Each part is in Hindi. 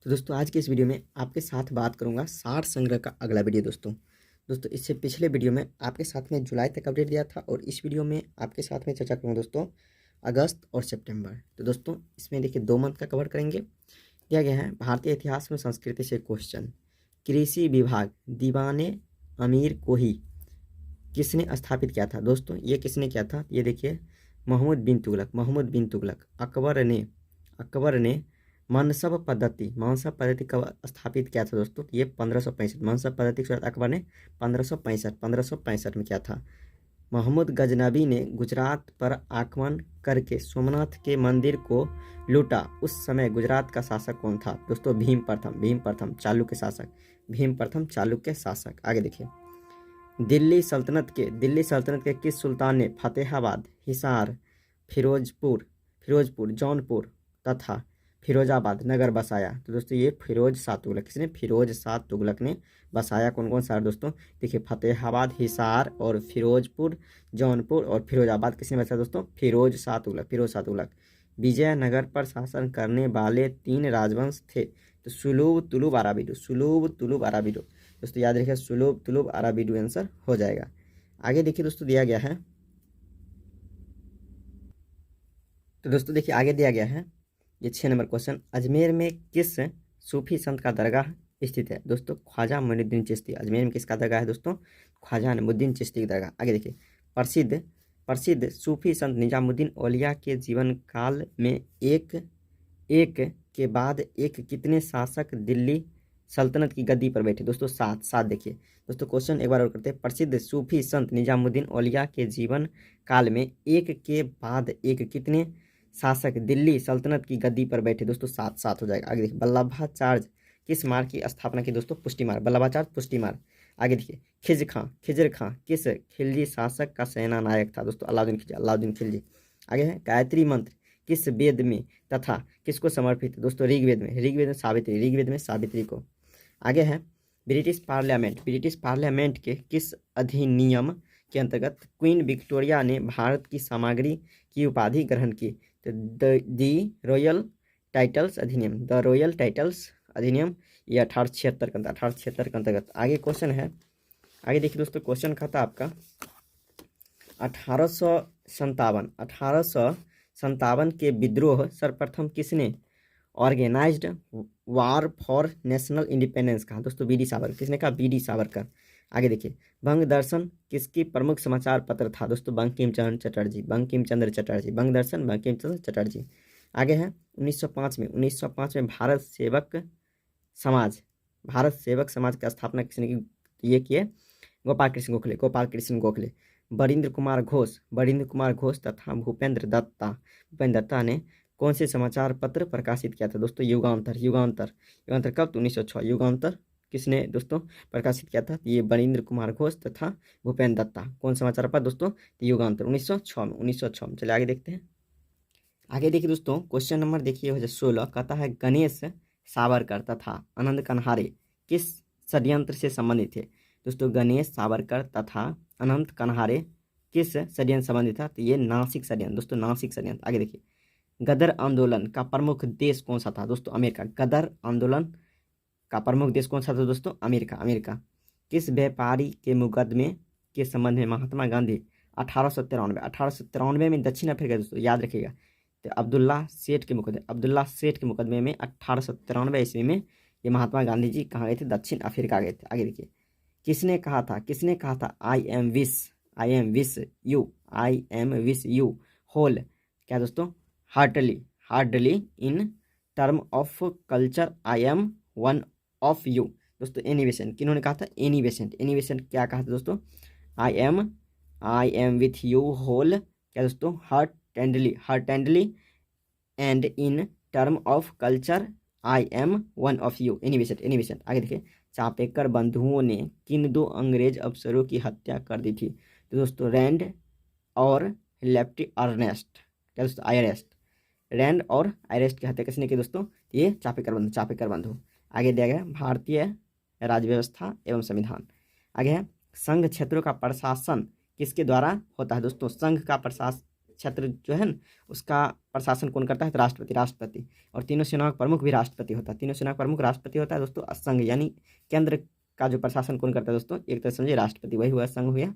तो दोस्तों आज के इस वीडियो में आपके साथ बात करूंगा सार संग्रह का अगला वीडियो। दोस्तों इससे पिछले वीडियो में आपके साथ में जुलाई तक अपडेट दिया था और इस वीडियो में आपके साथ में चर्चा करूंगा दोस्तों अगस्त और सितंबर। तो दोस्तों इसमें देखिए 2 मंथ का कवर करेंगे। दिया गया है भारतीय इतिहास में संस्कृति से क्वेश्चन, कृषि विभाग दीवाने अमीर को ही किसने स्थापित किया था। दोस्तों ये किसने किया था, ये देखिए महमूद बिन तुगलक। अकबर ने मनसब पद्धति कब स्थापित किया था दोस्तों, ये 1565। मनसब पद्धति के शुरुआत अकबर ने 1565 में किया था। मोहम्मद गजनबी ने गुजरात पर आक्रमण करके सोमनाथ के मंदिर को लूटा। उस समय गुजरात का शासक कौन था दोस्तों, भीम प्रथम चालुक्य शासक। आगे देखिए दिल्ली सल्तनत के किस सुल्तान ने फतेहाबाद, हिसार, फिरोजपुर, जौनपुर तथा फिरोजाबाद नगर बसाया। तो दोस्तों ये फिरोज शाह तुगलक ने बसाया। कौन कौन सा दोस्तों, देखिए फतेहाबाद, हिसार और फिरोजपुर, जौनपुर और फिरोजाबाद किसने बसाया दोस्तों, फिरोज शाह तुगलक। विजयनगर पर शासन करने वाले 3 राजवंश थे। तो सुलूब तुलुब अराबिडो। दोस्तों याद रखिए सुलूब तुलुब अराबिडो आंसर हो जाएगा। आगे देखिए दोस्तों दिया गया है, तो दोस्तों देखिए आगे दिया गया है ये 6 नंबर क्वेश्चन, अजमेर में किस सूफी संत का दरगाह स्थित है। दोस्तों ख्वाजा मोइनुद्दीन चिश्ती। अजमेर में किसका दरगाह है दोस्तों, ख्वाजा मोइनुद्दीन चिश्ती की दरगाह। आगे देखिए प्रसिद्ध सूफी संत निजामुद्दीन औलिया के जीवन काल में एक के बाद एक कितने शासक दिल्ली सल्तनत की गद्दी पर बैठे। दोस्तों 7 देखिए दोस्तों क्वेश्चन एक बार और करते हैं। प्रसिद्ध सूफी संत निजामुद्दीन औलिया के जीवन काल में एक के बाद एक कितने शासक दिल्ली सल्तनत की गद्दी पर बैठे। दोस्तों 7 हो जाएगा। आगे देखिए वल्लभाचार्य किस मार्ग की स्थापना की दोस्तों, पुष्टि मार्ग, वल्लभाचार्य पुष्टि मार्ग। आगे देखिए खिजर खां किस खिलजी शासक का सेना नायक था दोस्तों, अलाउद्दीन खिलजी। आगे है गायत्री मंत्र किस वेद में तथा किसको समर्पित है दोस्तों, ऋग्वेद में सावित्री को। आगे है ब्रिटिश पार्लियामेंट के किस अधिनियम के अंतर्गत क्वीन विक्टोरिया ने भारत की सामग्री की उपाधि ग्रहण की। तो द रॉयल टाइटल्स अधिनियम ये 1876 के अंतर्गत। आगे क्वेश्चन है, आगे देखिए दोस्तों क्वेश्चन खाता आपका 1857 के विद्रोह सर्वप्रथम किसने organised war for national independence कहा दोस्तों, बी डी सावरकर। किसने कहा, बी डी सावरकर। आगे देखिए बंग दर्शन किसकी प्रमुख समाचार पत्र था दोस्तों, बंकिम चंद्र चटर्जी। आगे है 1905 में भारत सेवक समाज की स्थापना किसने की, ये किए गोपाल कृष्ण गोखले। बरिंद्र कुमार घोष तथा भूपेंद्र दत्ता ने कौन से समाचार पत्र प्रकाशित किया था दोस्तों, युगांतर कब, तो 1906। युगांतर किसने दोस्तों प्रकाशित किया था, ये बरिंद्र कुमार घोष तथा भूपेंद्र दत्ता। कौन समाचार पत्र दोस्तों, युगांतर 1906 में। चलिए आगे देखते हैं। आगे देखिए दोस्तों क्वेश्चन नंबर देखिए 16 कहता है गणेश सावरकर तथा आनंद कन्हारे किस षड्यंत्र से संबंधित थे। दोस्तों गणेश सावरकर तथा अनंत कन्हारे किस षड्यंत्र संबंधित था, तो ये नासिक षड्यंत्र। आगे देखिए गदर आंदोलन का प्रमुख देश कौन सा था दोस्तों, अमेरिका। गदर आंदोलन का प्रमुख देश कौन सा था दोस्तों, अमेरिका। किस व्यापारी के मुकदमे के संबंध में महात्मा गांधी 1893 में दक्षिण अफ्रीका, दोस्तों याद रखिएगा, तो अब्दुल्ला सेठ के मुकदमे में 1893 ईस्वी में ये महात्मा गांधी जी कहाँ गए थे, दक्षिण अफ्रीका गए थे। आगे देखिए किसने कहा था I am wish you whole, क्या दोस्तों, hardly in term of culture I am one of you. दोस्तों एनिवेशन किन्होंने कहा था, एनिवेशन क्या कहा था दोस्तों, I am with you whole, क्या दोस्तों, heartedly and in term of culture I am one of you, एनिवेशन। आगे देखिए चापेकर बंधुओं ने किन 2 अंग्रेज अफसरों की हत्या कर दी थी। तो दोस्तों रैंड और लेफ्टी अर्नेस्ट, क्या दोस्तों, रैंड और आयरेस्ट की हत्या किसने की दोस्तों, ये चापेकर बंधु। आगे दिया गया भारतीय राज्य व्यवस्था एवं संविधान। आगे है संघ क्षेत्रों का प्रशासन किसके द्वारा होता है दोस्तों, संघ का क्षेत्र जो है ना उसका प्रशासन कौन करता है, तो राष्ट्रपति। और तीनों सेनाओं का प्रमुख भी राष्ट्रपति होता है, तीनों सेनाओं का प्रमुख राष्ट्रपति होता है दोस्तों। संघ यानी केंद्र का जो प्रशासन कौन करता है दोस्तों, एक तरह समझिए राष्ट्रपति, वही हुआ संघ हुआ।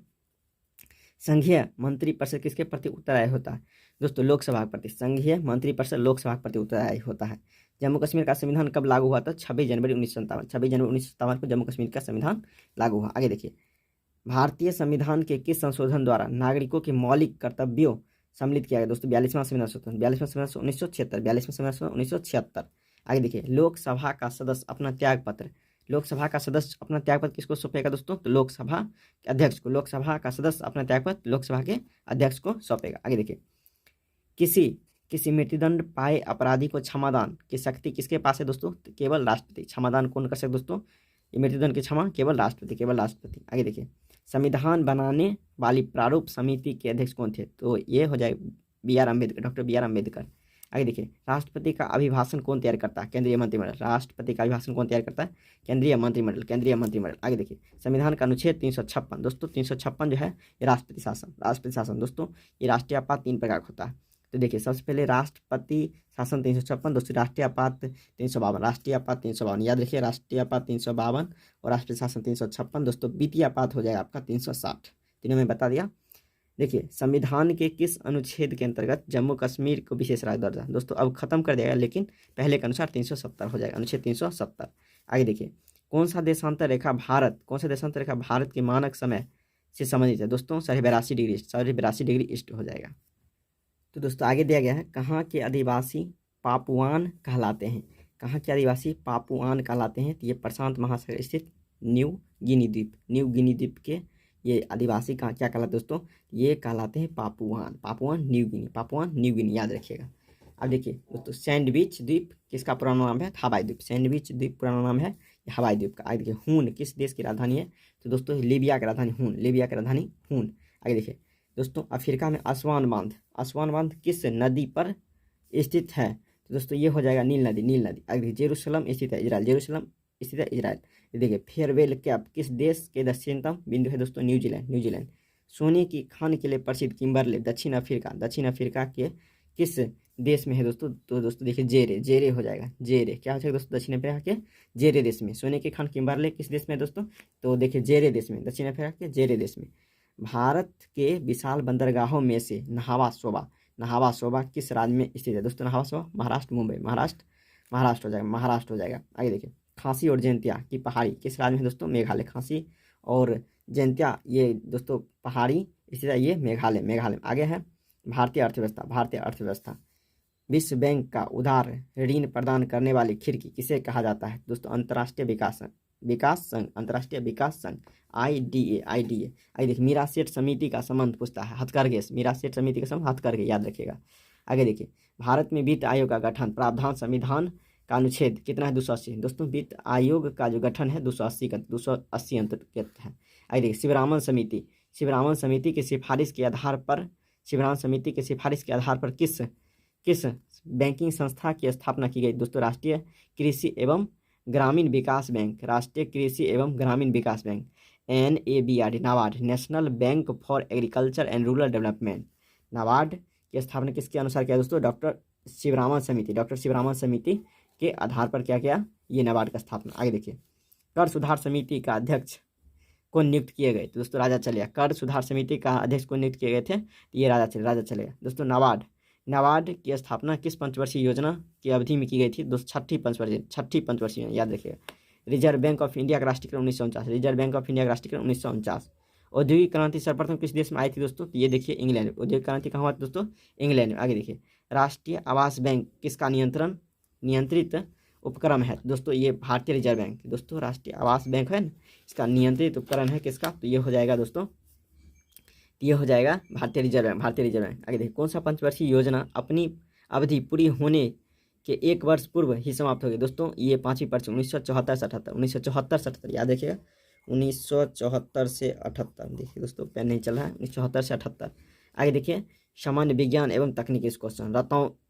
संघीय मंत्रिपरिषद किसके प्रति उत्तरदायी होता है दोस्तों, लोकसभा के प्रति। संघीय मंत्रिपरिषद लोकसभा के प्रति उत्तरदायी होता है। जम्मू कश्मीर का संविधान कब लागू हुआ था, 26 जनवरी 1957। 26 जनवरी 1957 को जम्मू कश्मीर का संविधान लागू हुआ। आगे देखिए, भारतीय संविधान के किस संशोधन द्वारा नागरिकों के मौलिक कर्तव्यों सम्मिलित किया गया दोस्तों, 42वां संविधान संशोधन, 42वां संविधान 1976, 42वां संविधान 1976। आगे देखिए, लोकसभा का सदस्य अपना त्याग पत्र, लोकसभा का सदस्य अपना त्यागपत्र किसको सौंपेगा दोस्तों, तो लोकसभा के अध्यक्ष को। लोकसभा का सदस्य अपना त्यागपत्र लोकसभा के अध्यक्ष को सौंपेगा। आगे देखिए, किसी मृत्युदंड पाए अपराधी को क्षमादान की शक्ति किसके पास है दोस्तों, तो केवल राष्ट्रपति। क्षमादान कौन कर सकते दोस्तों, ये मृत्युदंड की क्षमा केवल राष्ट्रपति। आगे देखिए, संविधान बनाने वाली प्रारूप समिति के अध्यक्ष कौन थे, तो ये हो जाए BR Ambedkar, doctor BR Ambedkar. आगे देखिए, राष्ट्रपति का अभिभाषण कौन तैयार करता है, केंद्रीय मंत्रिमंडल। राष्ट्रपति का अभिभाषण कौन तैयार करता है, केंद्रीय मंत्रिमंडल। आगे देखिए, संविधान का अनुच्छेद 356 दोस्तों, 356 जो है ये राष्ट्रपति शासन दोस्तों। ये राष्ट्रीय आपात 3 प्रकार का होता है। तो देखिए, सबसे पहले राष्ट्रपति शासन 356 दोस्तों, राष्ट्रीय आपात 352, याद रखिए, राष्ट्रीय आपात 352 और राष्ट्रीय शासन 356 दोस्तों। द्वितीय आपात हो जाएगा आपका 360, तीनों में बता दिया। देखिए, संविधान के किस अनुच्छेद के अंतर्गत जम्मू कश्मीर को विशेष राज्य दर्जा दोस्तों, अब खत्म कर देगा, लेकिन पहले के अनुसार 370 हो जाएगा, अनुच्छेद 370। आगे देखिए, कौन सा देशांतर रेखा भारत के मानक समय से संबंधित है दोस्तों, 82.5 डिग्री ईस्ट हो जाएगा। तो दोस्तों आगे दिया गया है, कहाँ के आदिवासी पापुआन कहलाते हैं, तो ये प्रशांत महासागर स्थित न्यू गिनी द्वीप के ये आदिवासी कहाँ क्या कहलाते हैं दोस्तों, ये कहलाते हैं पापुआन न्यू गिनी, याद रखिएगा। अब देखिए दोस्तों, सैंडविच द्वीप किसका पुराना नाम है, हवाई द्वीप। सैंडविच द्वीप पुराना नाम है हवाई द्वीप का। आगे देखिए, हून किस देश की राजधानी है, तो दोस्तों लीबिया की राजधानी हून। आगे देखिए दोस्तों, अफ्रीका में असवान बांध किस नदी पर स्थित है, तो दोस्तों ये हो जाएगा नील नदी। आगे जेरूशलम स्थित है इजराइल। देखिए, फेयरवेल कैप किस देश के दक्षिणतम बिंदु है दोस्तों, न्यूजीलैंड। सोने की खान के लिए प्रसिद्ध किम्बरले दक्षिण अफ्रीका के किस देश में है दोस्तों, तो दोस्तों देखिए जेरे हो जाएगा, क्या हो जाएगा दोस्तों, दक्षिण अफ्रीका के जेरे देश में। सोने की खान किम्बरले किस देश में है दोस्तों, तो देखिए जेरे देश में, दक्षिण अफ्रीका के जेरे देश में। भारत के विशाल बंदरगाहों में से नहावा शोभा किस राज्य में स्थित है दोस्तों, नहावा शोभा महाराष्ट्र, मुंबई, महाराष्ट्र हो जाएगा। आगे देखिए, खांसी और जयंतिया की पहाड़ी किस राज्य में है दोस्तों, मेघालय। खांसी और जयंतिया ये दोस्तों पहाड़ी स्थित है, ये मेघालय। आगे है भारतीय अर्थव्यवस्था। विश्व बैंक का उदार ऋण प्रदान करने वाली खिड़की किसे कहा जाता है दोस्तों, अंतर्राष्ट्रीय विकास संघ IDA। आगे देखिए, मीरा सेठ समिति का संबंध पूछता है हथकरघे से, याद रखिएगा। आगे देखिए, भारत में वित्त आयोग का गठन प्रावधान संविधान का अनुच्छेद कितना है, 280 दोस्तों। वित्त आयोग का जो गठन है 280 अंतर्गत है। आगे देखिए, शिवरामन समिति की सिफारिश के आधार पर किस बैंकिंग संस्था की स्थापना की गई दोस्तों, राष्ट्रीय कृषि एवं ग्रामीण विकास bank, NABRD, NABARD, national bank for agriculture and rural development. NABARD की स्थापना किसके अनुसार किया दोस्तों, डॉक्टर शिवरामन समिति के आधार पर क्या किया, ये नाबार्ड का स्थापना। आगे देखिए, कर सुधार समिति का अध्यक्ष को नियुक्त किए गए, तो दोस्तों राजा चलेगा। कर सुधार समिति का अध्यक्ष को नियुक्त किए गए थे, तो ये राजा चलेगा दोस्तों। नाबार्ड की स्थापना किस पंचवर्षीय योजना की अवधि में की गई थी दोस्तों, छठी पंचवर्षीय, याद रखिएगा। रिजर्व बैंक ऑफ इंडिया का राष्ट्रीयकरण 1949। औद्योगिक क्रांति सर्वप्रथम किस देश में आई थी दोस्तों, तो ये देखिए इंग्लैंड। औद्योगिक क्रांति कहाँ हुआ था दोस्तों, इंग्लैंड में। आगे देखिए, राष्ट्रीय आवास बैंक किसका नियंत्रित उपक्रम है दोस्तों, ये भारतीय रिजर्व बैंक दोस्तों। राष्ट्रीय आवास बैंक है ना, इसका नियंत्रित उपकरण है किसका, तो ये हो जाएगा दोस्तों, भारतीय रिजर्व बैंक। आगे देखिए, कौन सा पंचवर्षीय योजना अपनी अवधि पूरी होने के 1 वर्ष पूर्व ही समाप्त हो गई दोस्तों, ये 5वीं पर्ची 1974 से 78, याद रखिएगा, 1974 से 78। देखिए दोस्तों, पेन नहीं चल रहा है, 1974 से 78। आगे देखिए, सामान्य विज्ञान एवं तकनीकी इस क्वेश्चन,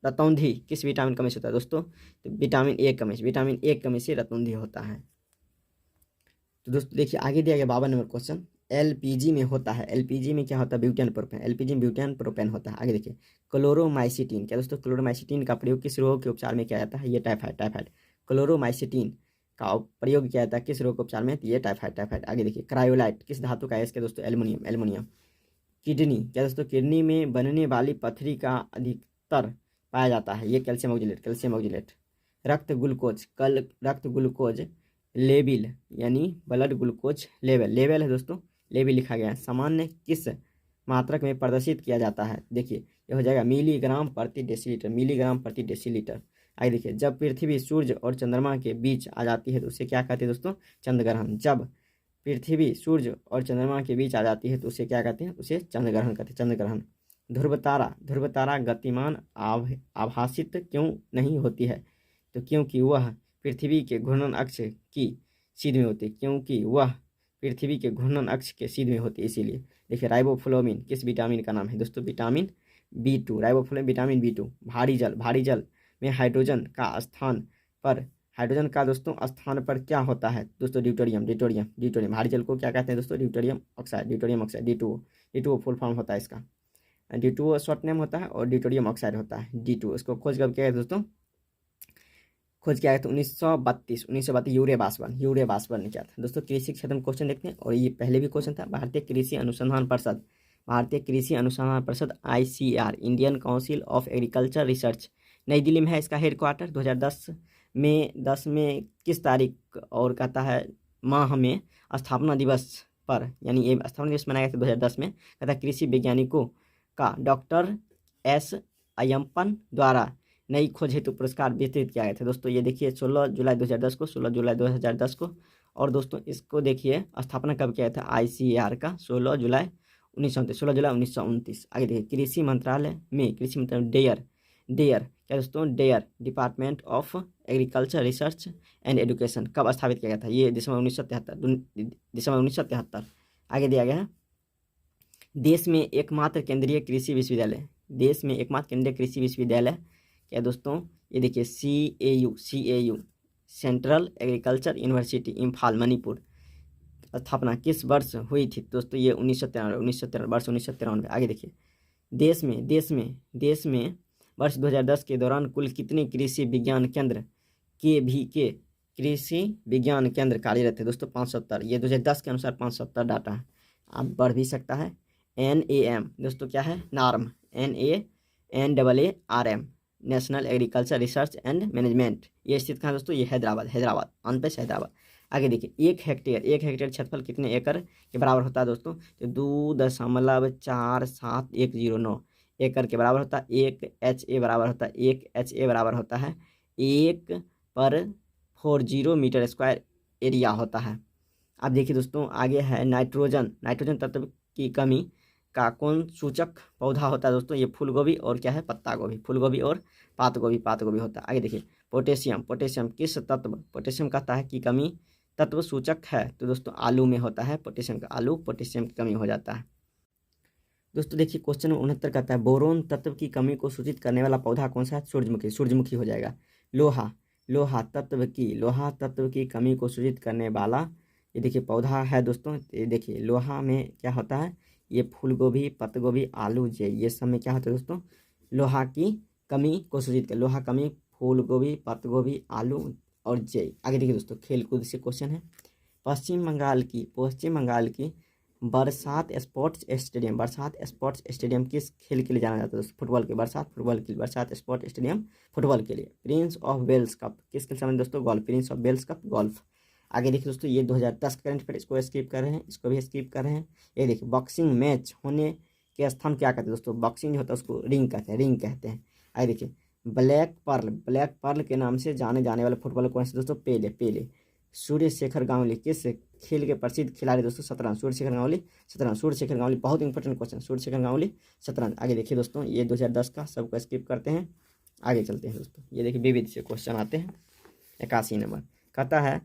रतौंधी किस विटामिन कमी से होता है दोस्तों, तो विटामिन ए कमी से रतौंधी होता है। तो दोस्तों देखिए, आगे दिया गया 52 नंबर क्वेश्चन, एलपीजी में होता है। एलपीजी में क्या होता है? Butane propane. एलपीजी में ब्यूटेन प्रोपेन होता है। आगे देखिए, क्लोरोमाइसिटीन। क्या दोस्तों? क्लोरोमाइसिटीन का प्रयोग किस रोग के उपचार में किया जाता है? ये टाइफाइड। टाइफाइड। क्लोरोमाइसिटीन का प्रयोग किया जाता है किस रोग के उपचार में? ये टाइफाइड। टाइफाइड। आगे देखिए, क्रायोलाइट किस धातु का है इसके दोस्तों? एल्युमिनियम। एल्युमिनियम। किडनी। क्या दोस्तों? किडनी में बनने वाली पथरी का अधिकतर पाया जाता है। ये कैल्शियम ऑक्जेलेट। Calcium oxalate. रक्त ग्लूकोज। रक्त ग्लूकोज लेवल यानी ब्लड ग्लूकोज लेवल। लेवल है दोस्तों, लेवल लिखा गया है। सामान्य किस मात्रक में प्रदर्शित किया जाता है? देखिए, ये हो जाएगा मिलीग्राम प्रति डेसीलीटर। मिलीग्राम प्रति डेसीलीटर। आगे देखिए, जब पृथ्वी सूर्य और चंद्रमा के बीच आ जाती है तो उसे क्या कहते हैं दोस्तों? चंद्रग्रहण। जब पृथ्वी सूर्य और चंद्रमा के बीच आ जाती है तो उसे क्या कहते हैं? उसे चंद्रग्रहण कहते हैं। चंद्रग्रहण। ध्रुव तारा। ध्रुव तारा गतिमान आभासित क्यों नहीं होती है? तो क्योंकि वह पृथ्वी के घूर्णन अक्ष की सीध में होती है। क्योंकि वह पृथ्वी के घूर्णन अक्ष के सीध में होती है, इसीलिए। देखिए, राइबोफ्लोविन किस विटामिन का नाम है दोस्तों? Vitamin B2। Riboflavin vitamin B2। भारी जल। भारी जल में हाइड्रोजन का स्थान पर, हाइड्रोजन का दोस्तों स्थान पर क्या होता है दोस्तों? ड्यूटेरियम। ड्यूटेरियम। ड्यूटेरियम। भारी जल को क्या कहते हैं दोस्तों? Deuterium oxide. Deuterium oxide. D2O। D2O full form होता है इसका। D2O शॉर्ट नेम होता है और ड्यूटेरियम ऑक्साइड होता है D2O। इसको खोज कब किया गया दोस्तों? खोज किया गया था 1932। 1932 यूरे बासवन। यूरे बासवन ने किया था दोस्तों। कृषि क्षेत्र में क्वेश्चन देखते हैं, और ये पहले भी क्वेश्चन था। भारतीय कृषि अनुसंधान परिषद। भारतीय कृषि अनुसंधान परिषद ICR, Indian council of agriculture research, नई दिल्ली में है इसका हेडक्वार्टर। 2010 में 10 में किस तारीख और कहता है माह में स्थापना दिवस पर, यानी ये स्थापना दिवस मनाया गया था 2010 में। कहता है कृषि वैज्ञानिकों का डॉक्टर S अय्यप्पन द्वारा नई खोज हेतु पुरस्कार वितरित किया गया था दोस्तों। ये देखिए 16 जुलाई 2010 को, 16 जुलाई 2010 को। और दोस्तों इसको देखिए स्थापना कब किया था ICAR का? 16 जुलाई 1929। 16 जुलाई 1929। आगे देखिए, कृषि मंत्रालय में, कृषि मंत्रालय डेयर। डेयर क्या दोस्तों? DARE department of agriculture research and education कब स्थापित किया गया था? ये दिसंबर 1973। दिसंबर 1973। आगे दिया गया है, देश में एकमात्र केंद्रीय कृषि विश्वविद्यालय। देश में एकमात्र केंद्रीय कृषि विश्वविद्यालय क्या दोस्तों? ये देखिए CAU। CAU central agriculture university, Imphal, Manipur. स्थापना किस वर्ष हुई थी दोस्तों? ये 1993। 1993 वर्ष 1993। आगे देखिए, देश में वर्ष 2010 के दौरान कुल कितने कृषि विज्ञान केंद्र के कृषि विज्ञान केंद्र कार्यरत थे दोस्तों? 570। ये 2010 के अनुसार 570 डाटा है। अब बढ़ भी सकता है। NAM दोस्तों क्या है? NAARM. NANARM, national agriculture research and management. ये स्थित कहाँ दोस्तों? ये हैदराबाद। हैदराबाद ऑनपेश हैदराबाद। आगे देखिए, 1 हेक्टेयर क्षेत्रफल कितने एकड़ के बराबर होता है दोस्तों? तो 2.47109 एकड़ के बराबर होता है। 1 बराबर होता है 1 बराबर होता है 1/40 मीटर स्क्वायर एरिया होता है। अब देखिए दोस्तों, आगे है नाइट्रोजन। नाइट्रोजन तत्व की कमी का कौन सूचक पौधा होता है दोस्तों? ये फूल गोभी और क्या है? पत्ता गोभी। फूल गोभी और पात गोभी होता है। आगे देखिए, पोटेशियम। पोटेशियम किस तत्व, पोटेशियम कहता है कि कमी तत्व सूचक है? तो दोस्तों आलू में होता है पोटेशियम का। आलू पोटेशियम की कमी हो जाता है दोस्तों। देखिए क्वेश्चन 69 कहता है बोरोन तत्व की कमी को सूचित करने वाला पौधा कौन सा है? सूरजमुखी। सूरजमुखी हो जाएगा। लोहा। लोहा तत्व की कमी को सूचित करने वाला ये देखिए पौधा है दोस्तों। ये देखिए लोहा में क्या होता है? ये फूल गोभी, पत्ता गोभी, आलू, जे, ये सब में क्या होता है दोस्तों? लोहा की कमी को सूचित कर। लोहा कमी फूल गोभी, पत्ता गोभी, आलू और जे। आगे देखिए दोस्तों, खेल कूद से क्वेश्चन है। पश्चिम बंगाल की बरसात स्पोर्ट्स स्टेडियम किस खेल के लिए जाना जाता है दोस्तों? फुटबॉल के। बरसात स्पोर्ट्स स्टेडियम फुटबॉल के लिए। प्रिंस ऑफ वेल्स कप किस खेल से संबंधित दोस्तों? Golf. Prince of Wales Cup golf. आगे देखिए दोस्तों, ये 2010 का करंट अफेयर, इसको स्किप कर रहे हैं, इसको भी स्किप कर रहे हैं। ये देखिए, बॉक्सिंग मैच होने के स्थान क्या कहते हैं दोस्तों? बॉक्सिंग जो होता है उसको रिंग कहते हैं। आगे देखिए, ब्लैक पर्ल के नाम से जाने जाने वाले फुटबॉलर कौन से दोस्तों? पेले। सूर्य शेखर गांगुली किस खेल के प्रसिद्ध खिलाड़ी दोस्तों? शतरंज। सूर्य शेखर गांगुली बहुत इंपॉर्टेंट क्वेश्चन। सूर्य शेखर गांगुली शतरंज। आगे देखिए दोस्तों, ये 2010 का, सबको स्किप करते हैं, आगे चलते हैं दोस्तों। ये देखिए विविध से क्वेश्चन आते हैं। 81 नंबर कहता है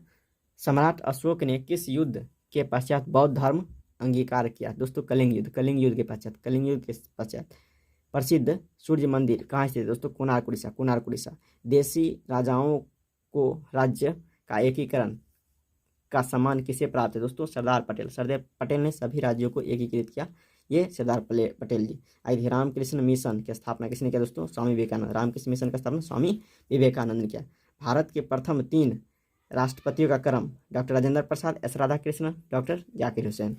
सम्राट अशोक ने किस युद्ध के पश्चात बौद्ध धर्म अंगीकार किया दोस्तों? कलिंग युद्ध के पश्चात। प्रसिद्ध सूर्य मंदिर कहाँ स्थित दोस्तों? कोणार्क उड़ीसा। देशी राजाओं को राज्य का एकीकरण का सम्मान किसे प्राप्त है दोस्तों? सरदार पटेल। सरदार पटेल ने सभी राज्यों को एकीकृत किया, ये सरदार पटेल जी। आइए देखिए, रामकृष्ण मिशन की स्थापना किसने किया दोस्तों? स्वामी विवेकानंद। रामकृष्ण मिशन का स्थापना स्वामी विवेकानंद ने किया। भारत के प्रथम 3 राष्ट्रपतियों का क्रम: doctor Rajendra Prasad, S Radhakrishnan, doctor Zakir Hussain.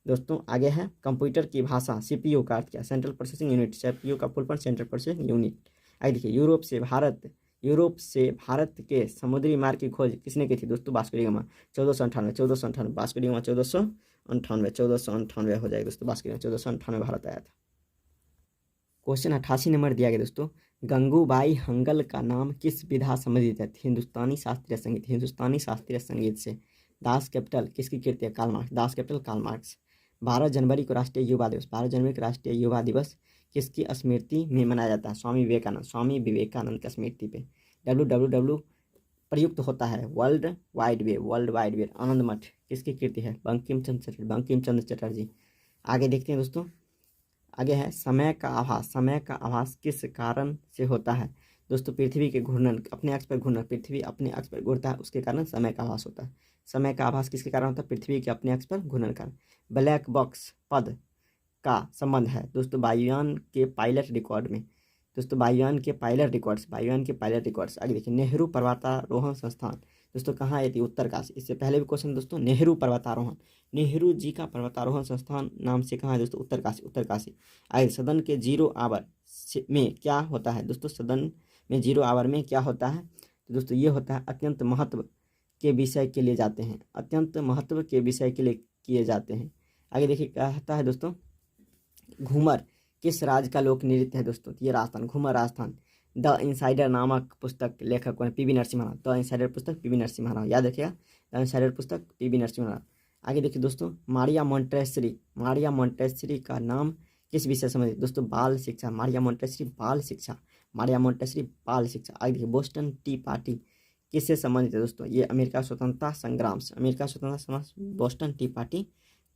दोस्तों आगे है, कंप्यूटर की भाषा सीपीयू का अर्थ क्या? Central processing unit. सीपीयू का full form central processing unit. आइए देखिए, यूरोप से भारत के समुद्री मार्ग की खोज किसने की थी दोस्तों? Vasco D gamma. 1498 Vasco D gamma 1498 हो जाएगा दोस्तों। वास्को डी गामा 1498 भारत आया था। क्वेश्चन 88 नंबर दिया गया दोस्तों, गंगूबाई हंगल का नाम किस विधा संबंधित है? हिंदुस्तानी शास्त्रीय संगीत। हिंदुस्तानी शास्त्रीय संगीत से। दास कैपिटल किसकी कृति है? Karl Marx. Das Kapital Karl Marx. 12 जनवरी को राष्ट्रीय युवा दिवस। 12 जनवरी को राष्ट्रीय युवा दिवस किसकी स्मृति में मनाया जाता है? स्वामी विवेकानंद। स्वामी विवेकानंद की स्मृति पे। www प्रयुक्त होता है world wide web. World wide web. Anand Math किसकी कृति है? बंकिम चंद्र चटर्जी। आगे देखते हैं दोस्तों, आगे है, समय का आभास। समय का आभास किस कारण से होता है दोस्तों? पृथ्वी के घूर्णन, अपने अक्ष पर घूर्णन। पृथ्वी अपने अक्ष पर घूरता है, उसके कारण समय का आभास होता है। समय का आभास किसके कारण होता है? पृथ्वी के अपने अक्ष पर घूर्णन कारण। ब्लैक बॉक्स पद का संबंध है दोस्तों वायुयान के पायलट रिकॉर्ड में। दोस्तों वायुयान के पायलट रिकॉर्ड्स। आगे देखिए, नेहरू पर्वतारोहण संस्थान दोस्तों कहाँ है? उत्तरकाशी। इससे पहले भी क्वेश्चन दोस्तों, नेहरू पर्वतारोहण, नेहरू जी का पर्वतारोहण संस्थान नाम से कहाँ है दोस्तों? उत्तरकाशी। आगे, सदन के 0 आवर में क्या होता है दोस्तों? सदन में 0 आवर में क्या होता है? तो दोस्तों ये होता है अत्यंत महत्व के विषय के लिए जाते हैं। अत्यंत महत्व के विषय के लिए किए जाते हैं। आगे देखिए, क्या होता है दोस्तों, घूमर किस राज्य का लोक नृत्य है दोस्तों? ये राजस्थान। घूमर राजस्थान। द इनसाइडर नामक पुस्तक लेखक कौन है? PV Narasimha Rao. The insider पुस्तक पीवी नरसिम्हा राव, याद रखिएगा, द इनसाइडर पुस्तक पीवी नरसिम्हा राव। आगे देखिए दोस्तों, मारिया मोंटेसरी का नाम किस विषय से संबंधित दोस्तों? बाल शिक्षा। मारिया मोंटेसरी बाल शिक्षा। आगे देखिए, बोस्टन टी पार्टी किससे संबंधित है दोस्तों? ये अमेरिका स्वतंत्रता संग्राम से। बोस्टन टी पार्टी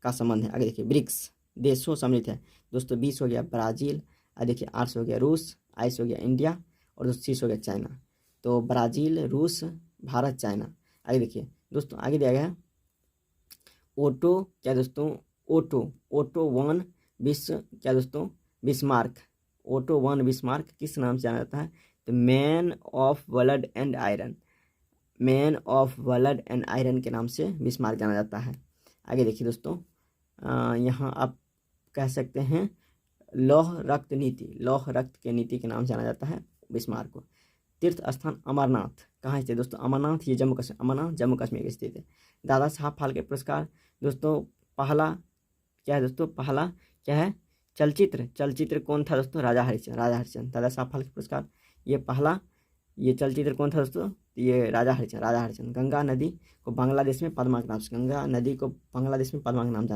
का संबंध है। आगे देखिए, ब्रिक्स देशों सम्मिलित है दोस्तों। 20 हो गया ब्राजील, देखिए 8 हो गया रूस, 22 हो गया इंडिया, और 30 हो गया चाइना। तो ब्राजील, रूस, भारत, चाइना। आगे देखिए दोस्तों, आगे दिया गया ओटो क्या दोस्तों? ओटो वन विश्व क्या दोस्तों? बिस्मार्क। ओटो वन बिस्मार्क किस नाम से जाना जाता है? तो man of blood and iron के नाम से बिस्मार्क जाना जाता है। आगे देखिए दोस्तों, यहाँ आप कह सकते हैं लौह रक्त के नीति के नाम से जाना जाता है बिस्मार्क को। तीर्थ स्थान अमरनाथ कहाँ स्थित है दोस्तों? अमरनाथ ये जम्मू कश्मीर स्थित है। दादा साहब फाल्के पुरस्कार दोस्तों पहला क्या है दोस्तों? पहला क्या है? चलचित्र कौन था दोस्तों? राजा हरिश्चंद्र। दादा साहब फाल्के पुरस्कार ये पहला, ये चलचित्र कौन था दोस्तों? ये राजा हरिश्चंद्र। गंगा नदी को बांग्लादेश में पद्मा के नाम से जाना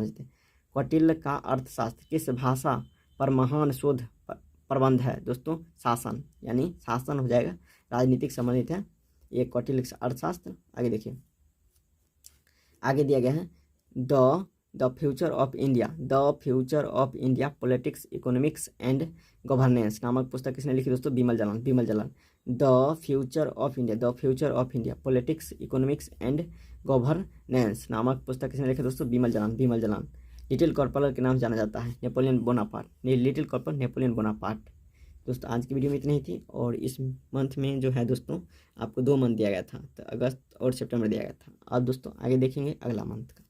जाता है। कौटिल्य का अर्थशास्त्र किस भाषा पर महान शोध प्रबंध है दोस्तों? शासन, यानी शासन हो जाएगा, राजनीतिक संबंधित है ये कौटिल्य अर्थशास्त्र। आगे देखिए, आगे दिया गया है the future of India politics, economics and governance नामक पुस्तक किसने लिखी दोस्तों? Bimal Jalan. The future of India politics, economics and governance नामक पुस्तक किसने लिखी दोस्तों? बिमल जलान। लिटिल कॉर्पोरल के नाम से जाना जाता है नेपोलियन बोनापार्ट। दोस्तों आज की वीडियो में इतनी ही थी, और इस मंथ में जो है दोस्तों आपको 2 मंथ दिया गया था, तो अगस्त और सितंबर दिया गया था। अब दोस्तों आगे देखेंगे अगला मंथ का।